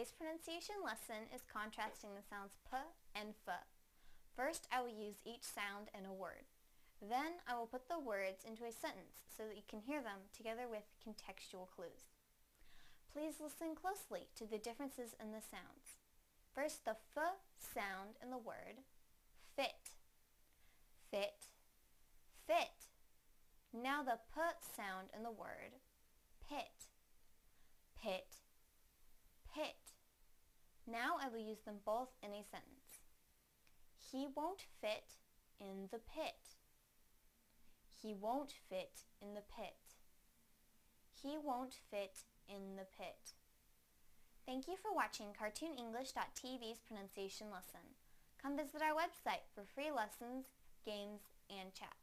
Today's pronunciation lesson is contrasting the sounds p and f. First, I will use each sound in a word. Then, I will put the words into a sentence so that you can hear them together with contextual clues. Please listen closely to the differences in the sounds. First, the f sound in the word fit. Fit, fit. Now the p sound in the word pit. Pit, pit. Now I will use them both in a sentence. He won't fit in the pit. He won't fit in the pit. He won't fit in the pit. Thank you for watching CartoonEnglish.tv's pronunciation lesson. Come visit our website for free lessons, games, and chat.